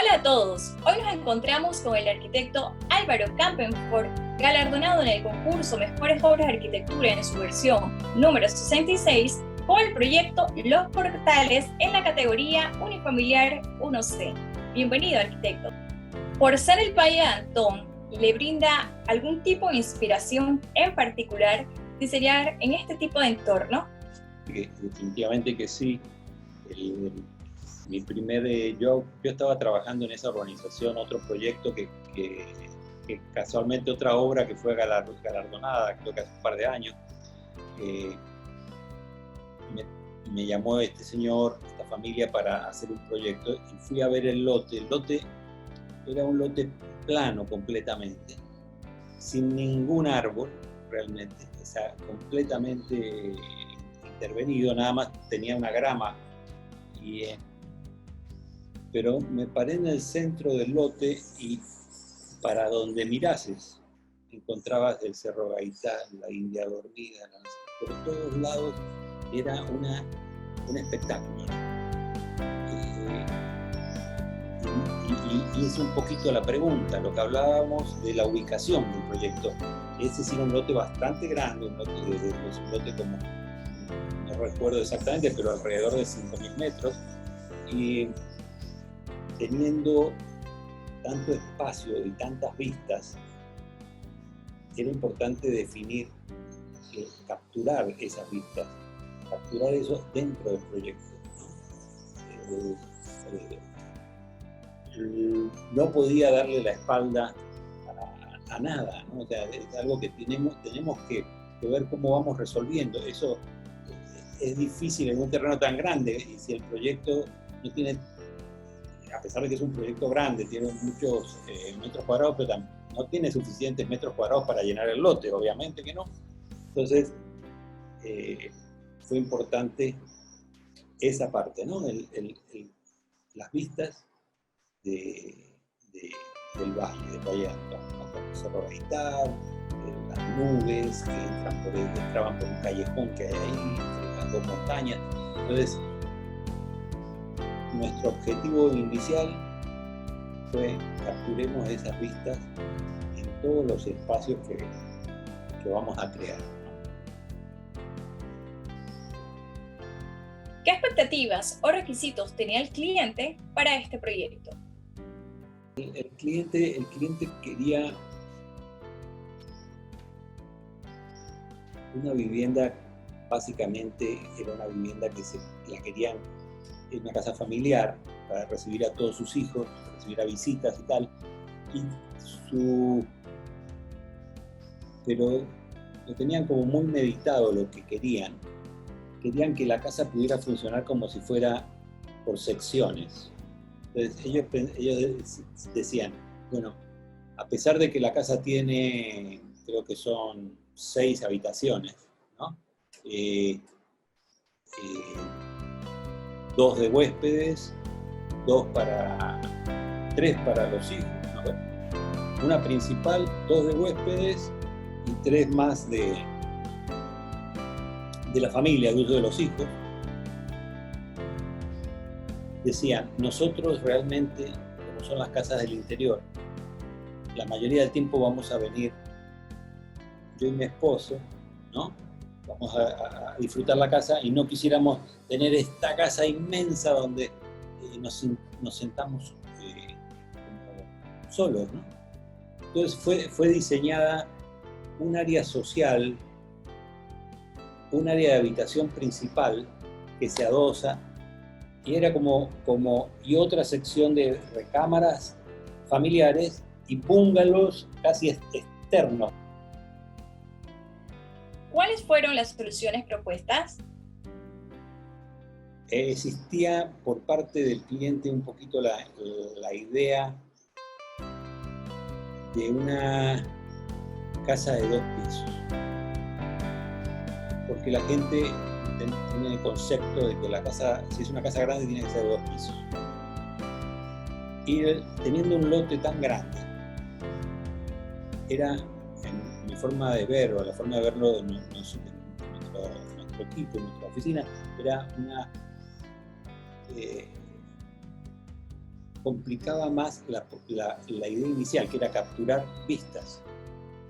Hola a todos, hoy nos encontramos con el arquitecto Álvaro Campenfort, galardonado en el concurso Mejores Obras de Arquitectura en su versión número 66, con el proyecto Los Portales en la categoría Unifamiliar 1C. Bienvenido, arquitecto. Por ser el Valle de Antón, ¿le brinda algún tipo de inspiración en particular diseñar en este tipo de entorno? Definitivamente que sí. Mi primer yo estaba trabajando en esa organización, otro proyecto que casualmente otra obra que fue galardonada, creo que hace un par de años. Me llamó este señor, esta familia, para hacer un proyecto y fui a ver el lote. El lote era un lote plano completamente, sin ningún árbol realmente, o sea, completamente intervenido, nada más tenía una grama. Pero me paré en el centro del lote y para donde mirases encontrabas el Cerro Gaitán, la India Dormida, por todos lados era un espectáculo. Y es un poquito la pregunta, lo que hablábamos de la ubicación del proyecto. Ese sí era un lote bastante grande, un lote como, no recuerdo exactamente, pero alrededor de 5.000 metros. Y teniendo tanto espacio y tantas vistas, era importante definir, capturar esas vistas, capturar eso dentro del proyecto. No podía darle la espalda a nada, ¿no? O sea, es algo que tenemos que ver cómo vamos resolviendo. Eso es difícil en un terreno tan grande, y si el proyecto no tiene, a pesar de que es un proyecto grande, tiene muchos metros cuadrados, pero no tiene suficientes metros cuadrados para llenar el lote, obviamente que no. Entonces, fue importante esa parte, ¿no? Las vistas del Valle de Antón, ¿no? Con el Cerro Gaitán, las nubes que entraban por un callejón que hay ahí, entre las dos montañas. Entonces, nuestro objetivo inicial fue capturemos esas vistas en todos los espacios que vamos a crear. ¿Qué expectativas o requisitos tenía el cliente para este proyecto? El cliente quería una vivienda, básicamente era una vivienda que la querían en una casa familiar para recibir a todos sus hijos, recibir a visitas y tal. Pero lo tenían como muy meditado lo que querían. Querían que la casa pudiera funcionar como si fuera por secciones. Entonces ellos decían, bueno, a pesar de que la casa tiene, creo que son 6 habitaciones, ¿no? 2 de huéspedes, 3 para los hijos, ¿no? Una principal, 2 de huéspedes y 3 más de la familia, de uso de los hijos. Decían, nosotros realmente, como son las casas del interior, la mayoría del tiempo vamos a venir yo y mi esposo, ¿no? Vamos a disfrutar la casa y no quisiéramos tener esta casa inmensa donde nos sentamos como solos, ¿no? Entonces fue diseñada un área social, un área de habitación principal que se adosa, y era y otra sección de recámaras familiares y bungalows casi externos. ¿Cuáles fueron las soluciones propuestas? Existía por parte del cliente un poquito la idea de una casa de 2 pisos, porque la gente tiene el concepto de que la casa, si es una casa grande, tiene que ser de 2 pisos. Y teniendo un lote tan grande, era, en mi forma de ver, o la forma de verlo de nuestro equipo, nuestra oficina, era complicaba más la idea inicial, que era capturar vistas.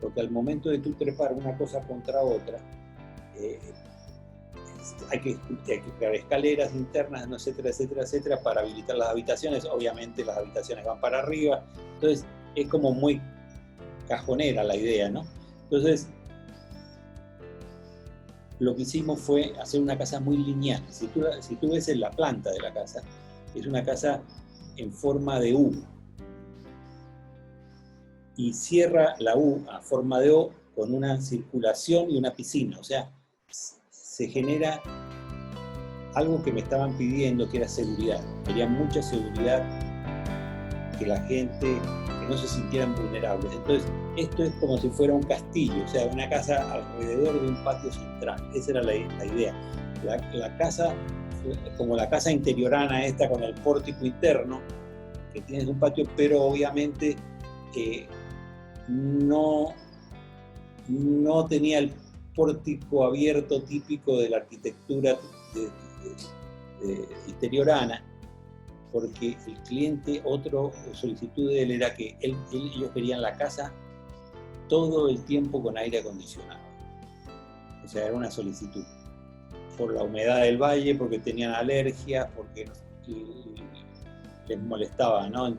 Porque al momento de tú trepar una cosa contra otra, hay que crear escaleras internas, ¿no? Etcétera, etcétera, etcétera, para habilitar las habitaciones. Obviamente las habitaciones van para arriba. Entonces es como muy cajonera la idea, ¿no? Entonces lo que hicimos fue hacer una casa muy lineal. Si tú ves en la planta de la casa, es una casa en forma de U. Y cierra la U a forma de O con una circulación y una piscina. O sea, se genera algo que me estaban pidiendo, que era seguridad. Quería mucha seguridad, que la gente, que no se sintieran vulnerables. Entonces, esto es como si fuera un castillo, o sea, una casa alrededor de un patio central. Esa era la idea. La casa, como la casa interiorana esta con el pórtico interno, que tienes un patio, pero obviamente no tenía el pórtico abierto típico de la arquitectura interiorana, porque el cliente, otra solicitud de él era que ellos querían la casa todo el tiempo con aire acondicionado. O sea, era una solicitud. Por la humedad del valle, porque tenían alergias, porque les molestaba, ¿no?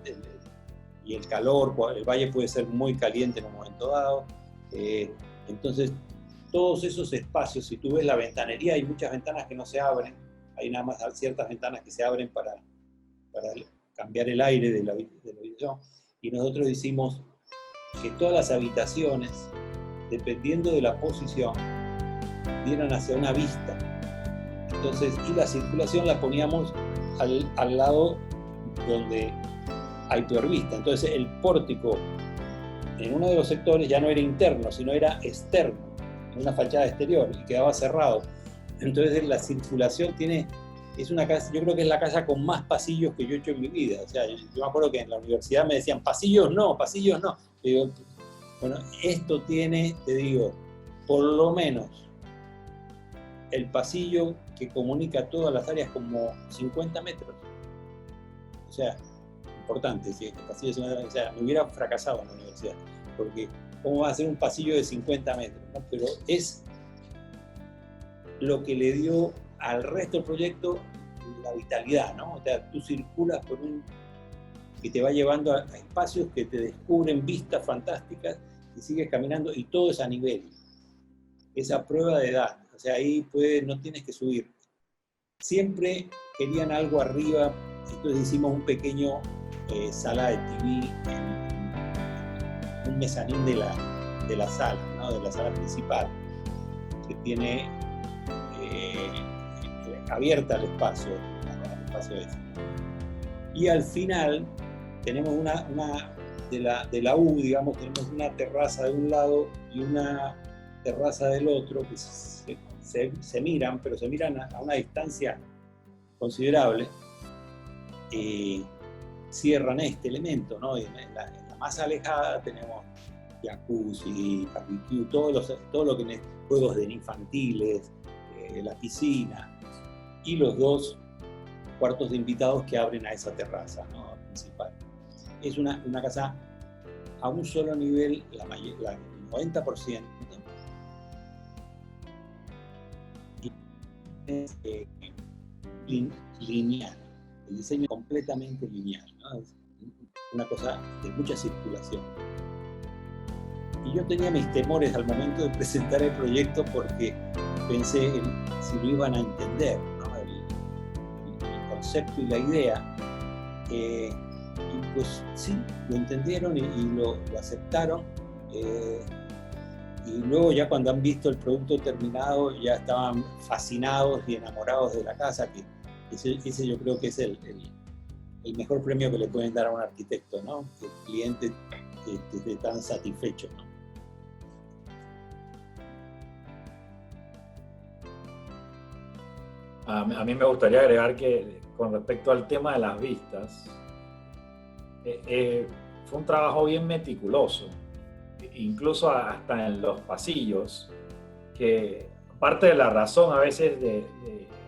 Y el calor, el valle puede ser muy caliente en un momento dado. Entonces, todos esos espacios, si tú ves la ventanería, hay muchas ventanas que no se abren, hay nada más ciertas ventanas que se abren para cambiar el aire de la habitación. Y nosotros hicimos que todas las habitaciones, dependiendo de la posición, dieran hacia una vista. Entonces, y la circulación la poníamos al lado donde hay peor vista. Entonces, el pórtico en uno de los sectores ya no era interno, sino era externo, en una fachada exterior, y quedaba cerrado. Entonces, la circulación es una casa, yo creo que es la casa con más pasillos que yo he hecho en mi vida. O sea, yo me acuerdo que en la universidad me decían, pasillos no. Y digo, bueno, esto tiene, te digo, por lo menos el pasillo que comunica todas las áreas como 50 metros. O sea, importante, si este pasillo de 50 metros, o sea, me hubiera fracasado en la universidad, porque ¿cómo va a ser un pasillo de 50 metros? ¿No? Pero es lo que le dio al resto del proyecto la vitalidad, ¿no? O sea, tú circulas por que te va llevando a espacios que te descubren vistas fantásticas y sigues caminando y todo es a nivel. Esa prueba de edad, o sea, ahí no tienes que subir. Siempre querían algo arriba, entonces hicimos un pequeño sala de TV, un mezanín de la sala, ¿no? De la sala principal, que tiene abierta al espacio ese. Y al final tenemos de la U, digamos, tenemos una terraza de un lado y una terraza del otro que se miran, pero se miran a una distancia considerable. Cierran este elemento, ¿no? En la más alejada tenemos jacuzzi, barbecue, todo lo que juegos de infantiles, la piscina y los dos cuartos de invitados que abren a esa terraza, ¿no? Principal. Es una casa a un solo nivel, el 90%, y es lineal. El diseño es completamente lineal, ¿no? Es una cosa de mucha circulación. Y yo tenía mis temores al momento de presentar el proyecto porque pensé si lo iban a entender, ¿no? El concepto y la idea. Y pues sí, lo entendieron y lo aceptaron. Y luego ya cuando han visto el producto terminado ya estaban fascinados y enamorados de la casa, que ese yo creo que es el mejor premio que le pueden dar a un arquitecto, ¿no? Que el cliente esté tan satisfecho, ¿no? A mí me gustaría agregar que con respecto al tema de las vistas, fue un trabajo bien meticuloso, incluso hasta en los pasillos, que parte de la razón a veces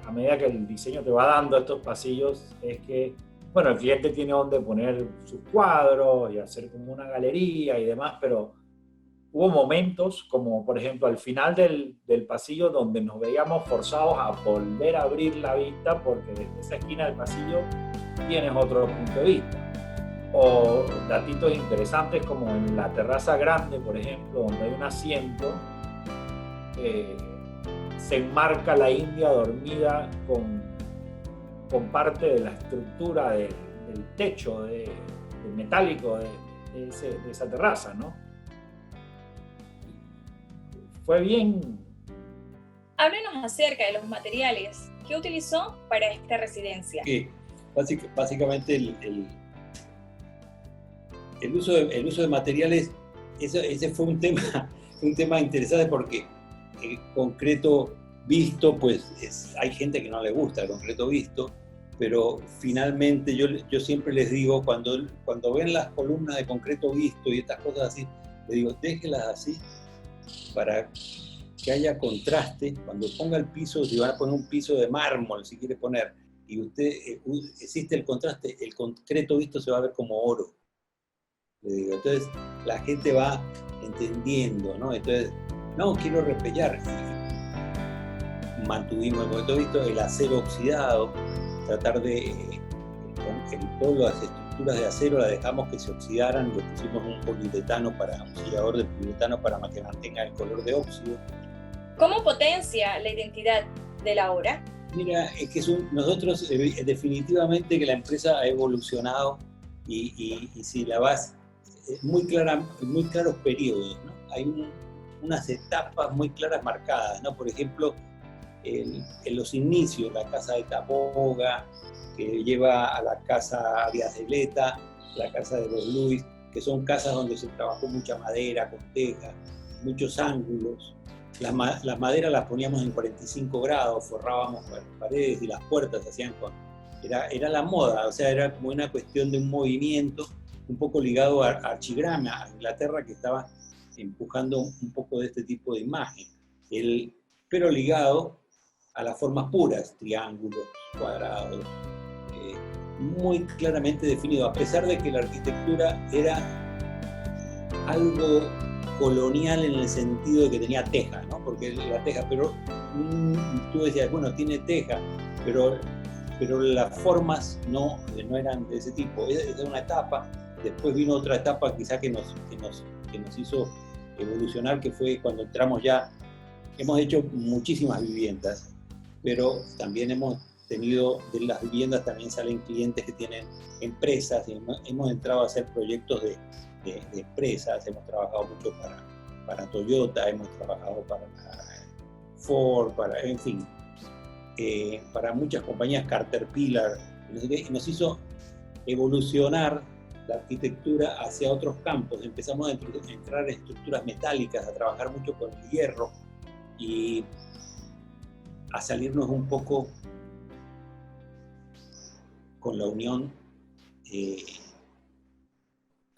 a medida que el diseño te va dando estos pasillos es que bueno, el cliente tiene donde poner sus cuadros y hacer como una galería y demás, pero hubo momentos, como por ejemplo al final del pasillo, donde nos veíamos forzados a volver a abrir la vista porque desde esa esquina del pasillo tienes otro punto de vista. O datitos interesantes como en la terraza grande, por ejemplo, donde hay un asiento, se enmarca la India dormida con parte de la estructura del techo del metálico de esa terraza, ¿no? Fue bien. Háblenos acerca de los materiales que utilizó para esta residencia. Básicamente el uso de materiales, ese fue un tema interesante porque el concreto visto, pues hay gente que no le gusta el concreto visto, pero finalmente yo siempre les digo, cuando ven las columnas de concreto visto y estas cosas así, les digo, déjenlas así para que haya contraste. Cuando ponga el piso, si van a poner un piso de mármol, si quiere poner, y existe el contraste, el concreto visto se va a ver como oro. Le digo, entonces la gente va entendiendo, ¿no? Entonces, no, quiero repellar. Mantuvimos el concreto visto, el acero oxidado, tratar de, todas las estructuras de acero las dejamos que se oxidaran, le pusimos un sellador de poliuretano para que mantenga el color de óxido. ¿Cómo potencia la identidad de la obra? Mira, es que nosotros definitivamente que la empresa ha evolucionado y si la vas, muy claros periodos, ¿no? Hay unas etapas muy claras marcadas, ¿no? Por ejemplo, en los inicios, la casa de Taboga, que lleva a la casa Díaz de Leta, la casa de los Luis, que son casas donde se trabajó mucha madera, con teja, muchos ángulos. Las maderas las poníamos en 45 grados, forrábamos las paredes y las puertas hacían era la moda, o sea, era como una cuestión de un movimiento un poco ligado a Archigrama, a Inglaterra, que estaba empujando un poco de este tipo de imagen, pero ligado a las formas puras, triángulos, cuadrados, muy claramente definido, a pesar de que la arquitectura era algo colonial en el sentido de que tenía teja, ¿no? Porque la teja, pero tú decías, bueno, tiene teja, pero las formas no eran de ese tipo. Esa era una etapa. Después vino otra etapa quizá que nos hizo evolucionar, que fue cuando entramos ya. Hemos hecho muchísimas viviendas, pero también hemos tenido, de las viviendas también salen clientes que tienen empresas, y hemos entrado a hacer proyectos de empresas, hemos trabajado mucho para Toyota, hemos trabajado para Ford, en fin, para muchas compañías, Caterpillar, y nos hizo evolucionar la arquitectura hacia otros campos. Empezamos a entrar en estructuras metálicas, a trabajar mucho con el hierro y a salirnos un poco con la unión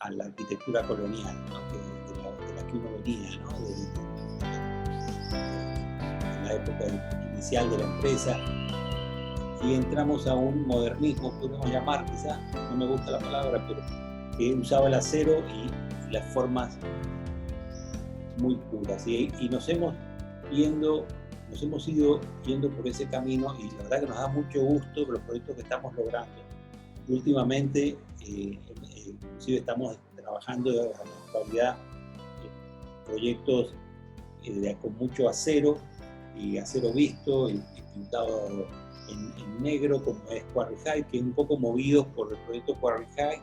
a la arquitectura colonial, ¿no? de la que uno venía, ¿no? En la época inicial de la empresa, y entramos a un modernismo, podemos llamar, quizá, no me gusta la palabra, pero que usaba el acero y las formas muy puras, y nos hemos ido yendo por ese camino, y la verdad que nos da mucho gusto los proyectos que estamos logrando. Últimamente, inclusive estamos trabajando en la actualidad proyectos con mucho acero y acero visto y pintado en negro, como es Quarry High, que es un poco movidos por el proyecto Quarry High.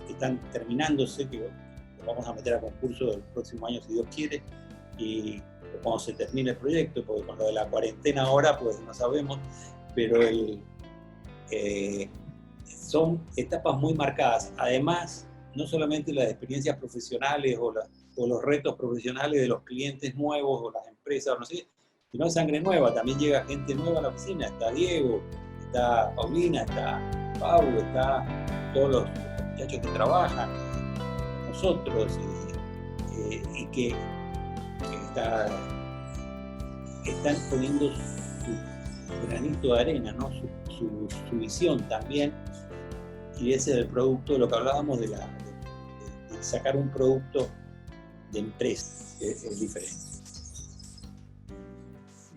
Están terminándose, que lo vamos a meter a concurso el próximo año si Dios quiere, y cuando se termine el proyecto, porque con lo de la cuarentena ahora pues no sabemos, pero son etapas muy marcadas. Además, no solamente las experiencias profesionales o los retos profesionales de los clientes nuevos o las empresas, no sé, sino sangre nueva. También llega gente nueva a la oficina. Está Diego, está Paulina, está Pablo, está todos los muchachos que trabajan, nosotros, y que están poniendo su granito de arena, ¿no? su visión también, y ese es el producto de lo que hablábamos de sacar un producto de empresa, que es diferente.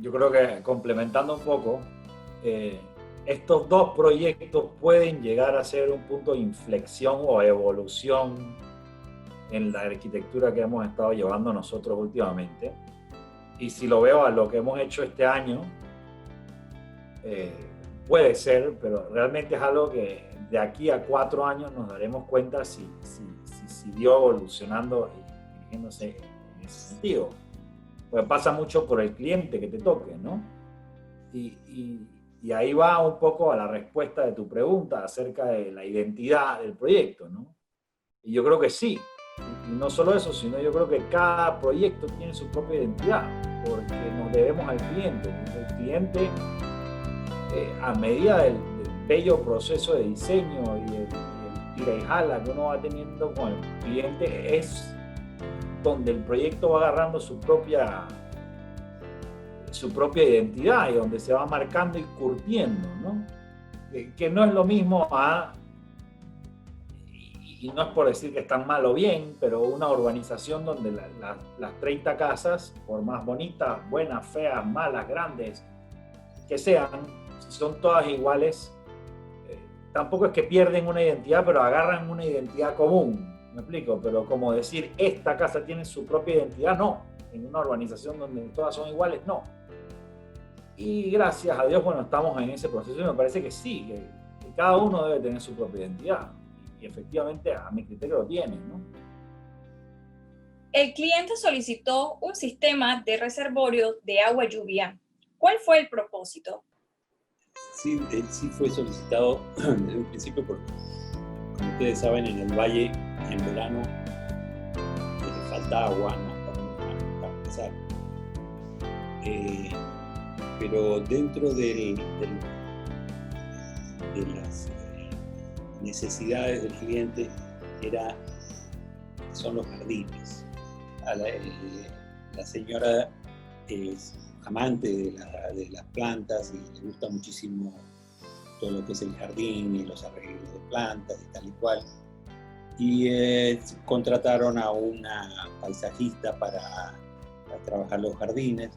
Yo creo que complementando un poco, estos dos proyectos pueden llegar a ser un punto de inflexión o evolución en la arquitectura que hemos estado llevando nosotros últimamente. Y si lo veo a lo que hemos hecho este año, puede ser, pero realmente es algo que de aquí a 4 años nos daremos cuenta si siguió evolucionando y dirigiéndose en ese sentido. Pues pasa mucho por el cliente que te toque, ¿no? Y ahí va un poco a la respuesta de tu pregunta acerca de la identidad del proyecto, ¿no? Y yo creo que sí. Y no solo eso, sino yo creo que cada proyecto tiene su propia identidad, porque nos debemos al cliente. El cliente, a medida del bello proceso de diseño y el tira y jala que uno va teniendo con el cliente, es donde el proyecto va agarrando su propia identidad y donde se va marcando y curtiendo, ¿no? Que no es lo mismo y no es por decir que están mal o bien, pero una urbanización donde las 30 casas, por más bonitas, buenas, feas, malas, grandes, que sean, si son todas iguales, tampoco es que pierden una identidad, pero agarran una identidad común. ¿Me explico? Pero como decir, esta casa tiene su propia identidad, no. En una urbanización donde todas son iguales, no. Y gracias a Dios, bueno, estamos en ese proceso y me parece que sí, que cada uno debe tener su propia identidad. Y efectivamente, a mi criterio lo tiene, ¿no? El cliente solicitó un sistema de reservorio de agua lluvia. ¿Cuál fue el propósito? Sí, sí fue solicitado desde un principio porque, como ustedes saben, en el valle en verano le falta agua, ¿no? Para empezar. Pero dentro de las necesidades del cliente son los jardines. La señora es amante de las plantas y le gusta muchísimo todo lo que es el jardín y los arreglos de plantas y tal y cual. Y contrataron a una paisajista para trabajar los jardines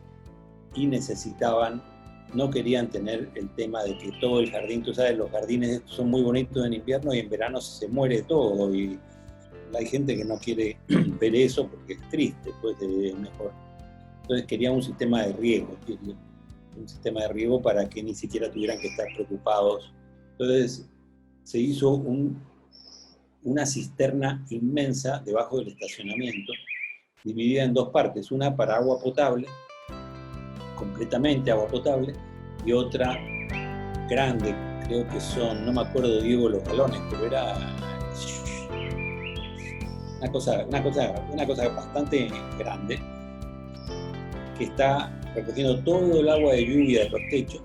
y no querían tener el tema de que todo el jardín, tú sabes, los jardines son muy bonitos en invierno y en verano se muere todo y hay gente que no quiere ver eso porque es triste, pues es mejor. Entonces querían un sistema de riego para que ni siquiera tuvieran que estar preocupados. Entonces se hizo una cisterna inmensa debajo del estacionamiento, dividida en 2 partes, una para agua potable, completamente agua potable, y otra grande, creo que son, no me acuerdo, Diego, los galones, pero era una cosa bastante grande, que está recogiendo todo el agua de lluvia de los techos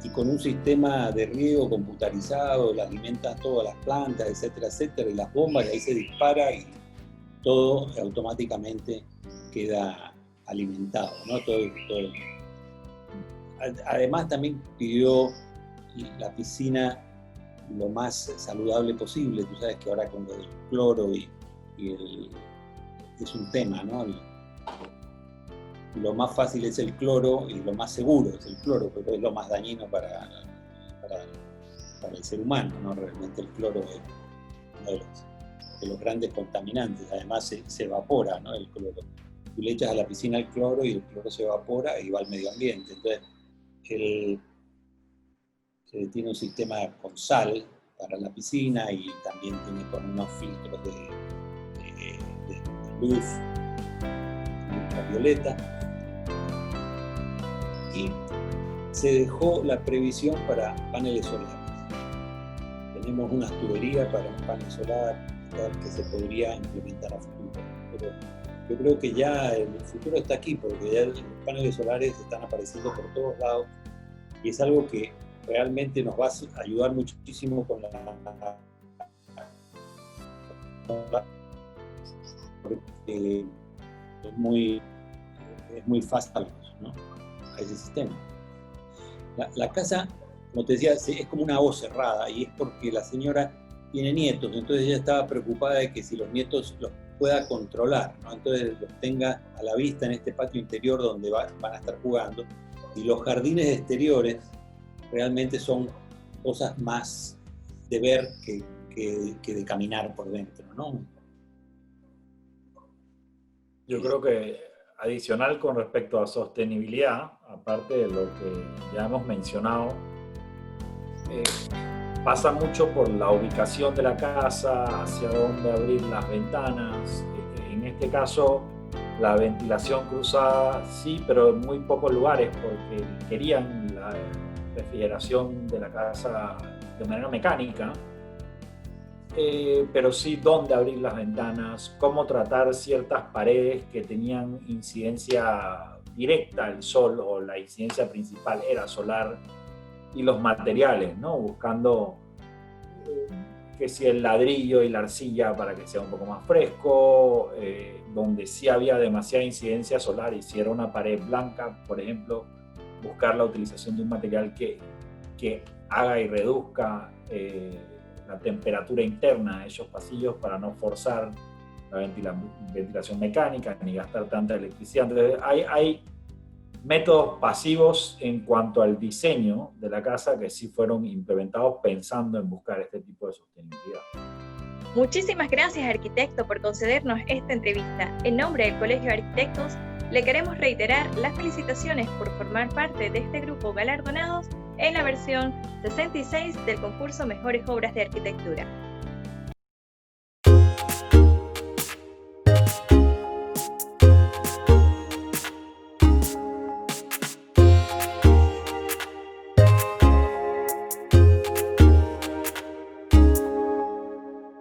y con un sistema de riego computarizado, le alimenta todas las plantas, etcétera, etcétera, y las bombas, y ahí se dispara y todo automáticamente queda alimentado, ¿no? Todo. Además también pidió la piscina lo más saludable posible. Tú sabes que ahora con lo del cloro es un tema, ¿no? Lo más fácil es el cloro y lo más seguro es el cloro, pero es lo más dañino para el ser humano, ¿no? Realmente el cloro es uno de los grandes contaminantes. Además se evapora, ¿no? El cloro. Tú le echas a la piscina el cloro y el cloro se evapora y va al medio ambiente. Entonces, tiene un sistema con sal para la piscina y también tiene con unos filtros de luz ultravioleta. Y se dejó la previsión para paneles solares. Tenemos unas tuberías para un panel solar que se podría implementar a futuro. Pero yo creo que ya el futuro está aquí, porque ya los paneles solares están apareciendo por todos lados y es algo que realmente nos va a ayudar muchísimo con porque es muy fácil, ¿no? A ese sistema. La casa como te decía, es como una O cerrada, y es porque la señora tiene nietos, entonces ella estaba preocupada de que si los nietos los pueda controlar, ¿no? Entonces los tenga a la vista en este patio interior donde van a estar jugando, y los jardines exteriores realmente son cosas más de ver que de caminar por dentro, ¿no? Yo creo que adicional con respecto a sostenibilidad, aparte de lo que ya hemos mencionado, pasa mucho por la ubicación de la casa, hacia dónde abrir las ventanas. En este caso, la ventilación cruzada sí, pero en muy pocos lugares, porque querían la refrigeración de la casa de manera mecánica. Pero sí dónde abrir las ventanas, cómo tratar ciertas paredes que tenían incidencia directa al sol, o la incidencia principal era solar, y los materiales, ¿no? Buscando que si el ladrillo y la arcilla para que sea un poco más fresco, donde sí había demasiada incidencia solar, y si era una pared blanca, por ejemplo, buscar la utilización de un material que haga y reduzca la temperatura interna de esos pasillos para no forzar la ventilación mecánica ni gastar tanta electricidad. Entonces hay métodos pasivos en cuanto al diseño de la casa que sí fueron implementados pensando en buscar este tipo de sostenibilidad. Muchísimas gracias, arquitecto, por concedernos esta entrevista. En nombre del Colegio de Arquitectos, le queremos reiterar las felicitaciones por formar parte de este grupo galardonados en la versión 66 del concurso Mejores Obras de Arquitectura.